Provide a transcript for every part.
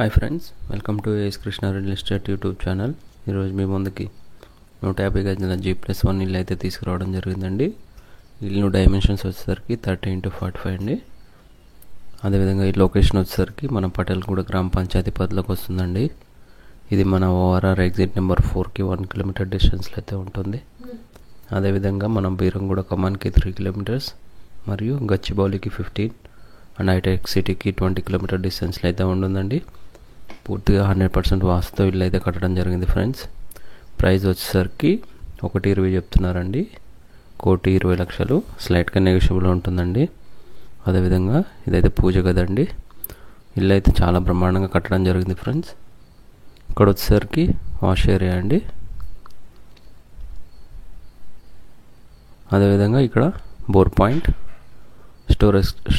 Hi friends, welcome to A S Krishna real estate YouTube channel. ఈరోజు మీ ముందుకి 150 గజాల G+1 ఇల్లు అయితే తీసుకురావడం జరిగిందండి. ఇల్లు డైమెన్షన్స్ వచ్చేసరికి 30x45 అండి. అదేవిధంగా ఈ లొకేషన్ వచ్చేసరికి మన పటేల్గూడ గ్రామ పంచాయతీ పరిధిలోకి వస్తుందండి. ఇది మన ఓఆర్ఆర్ ఎగ్జిట్ నెంబర్ 4కి 1 కిలోమీటర్ డిస్టెన్స్లో అయితే ఉంటుంది. అదేవిధంగా మనం బీరంగూడ కమాన్కి 3 కిలోమీటర్స్ మరియు గచ్చిబౌలికి 15 అండ్ హైటెక్ సిటీకి 20 కిలోమీటర్ డిస్టెన్స్లో అయితే ఉంటుందండి. పూర్తిగా 100% వాస్తుతో ఇల్లు అయితే కట్టడం జరిగింది ఫ్రెండ్స్. ప్రైస్ వచ్చేసరికి 1.20 చెప్తున్నారండి. 1,20,00,000 స్లైట్గా నెగోషియబుల్ ఉంటుందండి. అదేవిధంగా ఇదైతే పూజ గదండి. ఇల్లు అయితే చాలా బ్రహ్మాండంగా కట్టడం జరిగింది ఫ్రెండ్స్. ఇక్కడ వచ్చేసరికి వాష్ ఏరియా అండి. అదేవిధంగా ఇక్కడ బోర్ పాయింట్,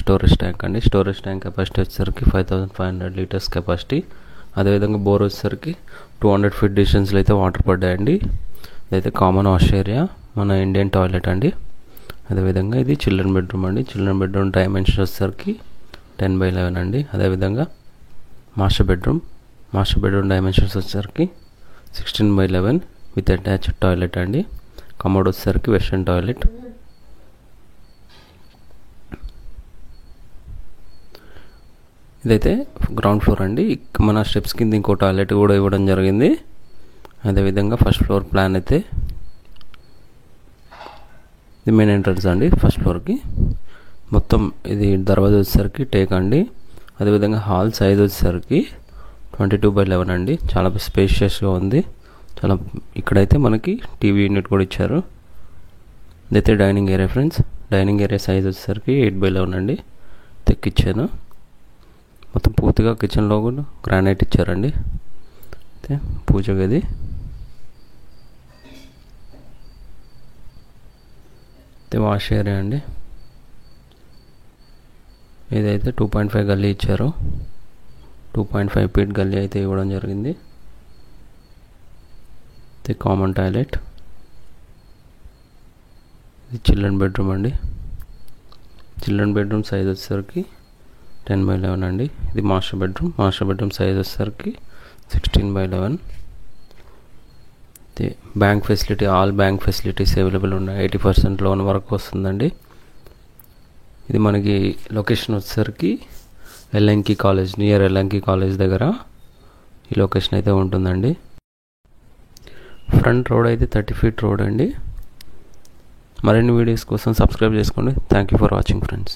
స్టోరేజ్ ట్యాంక్ అండి. స్టోరేజ్ ట్యాంక్ కెపాసిటీ వచ్చేసరికి 5,500 లీటర్స్ కెపాసిటీ. అదేవిధంగా బోర్ వచ్చేసరికి 200 ఫీట్ డిస్టెన్స్లో అయితే వాటర్ పడ్డాయండి. ఇదైతే కామన్ వాష్ ఏరియా, మన ఇండియన్ టాయిలెట్ అండి. అదేవిధంగా ఇది చిల్డ్రన్ బెడ్రూమ్ అండి. చిల్డ్రన్ బెడ్రూమ్ డైమెన్షన్ వచ్చేసరికి 10x11 అండి. అదేవిధంగా మాస్టర్ బెడ్రూమ్ డైమెన్షన్స్ వచ్చేసరికి 16x11 విత్ అటాచ్డ్ టాయిలెట్ అండి. కమోడ్ వచ్చేసరికి వెస్ట్రన్ టాయిలెట్. ఇదైతే గ్రౌండ్ ఫ్లోర్ అండి. మన స్టెప్స్ కింద ఇంకో టాయిలెట్ కూడా ఇవ్వడం జరిగింది. అదేవిధంగా ఫస్ట్ ఫ్లోర్ ప్లాన్ అయితే ఇది మెయిన్ ఎంట్రన్స్ అండి. ఫస్ట్ ఫ్లోర్కి మొత్తం ఇది దర్వాజా వచ్చేసరికి టేక్ అండి. అదేవిధంగా హాల్ సైజ్ వచ్చేసరికి 22x11 అండి. చాలా స్పేషియస్గా ఉంది. చాలా ఇక్కడైతే మనకి టీవీ యూనిట్ కూడా ఇచ్చారు. ఇదైతే dining area friends. Dining area size వచ్చేసరికి 8x11 అండి. తెక్కిచ్చాను. మొత్తం పూర్తిగా కిచెన్లో కూడా గ్రానైట్ ఇచ్చారండి. అయితే పూజ గది, అయితే వాష్ ఏరియా అండి. ఇదైతే 2.5 గల్లీ ఇచ్చారు. 2.5 ఫీట్ గల్లీ అయితే ఇవ్వడం జరిగింది. ఇది కామన్ టాయిలెట్. ఇది చిల్డ్రన్ బెడ్రూమ్ అండి. చిల్డ్రన్ బెడ్రూమ్ సైజ్ వచ్చేసరికి 10x11 అండి. ఇది మాస్టర్ బెడ్రూమ్ సైజ్ వచ్చేసరికి 16x11. Bank facility, all bank facilities available ఉన్నాయి. 80% లోన్ వరకు వస్తుందండి. ఇది మనకి లొకేషన్ వచ్చేసరికి ఎల్ఎన్కి కాలేజ్, నియర్ ఎల్ఎన్కి కాలేజ్ దగ్గర ఈ లొకేషన్ అయితే ఉంటుందండి. ఫ్రంట్ రోడ్ అయితే 30 ఫీట్ రోడ్ అండి. మరిన్ని వీడియోస్ కోసం సబ్స్క్రైబ్ చేసుకోండి. Thank you for watching friends.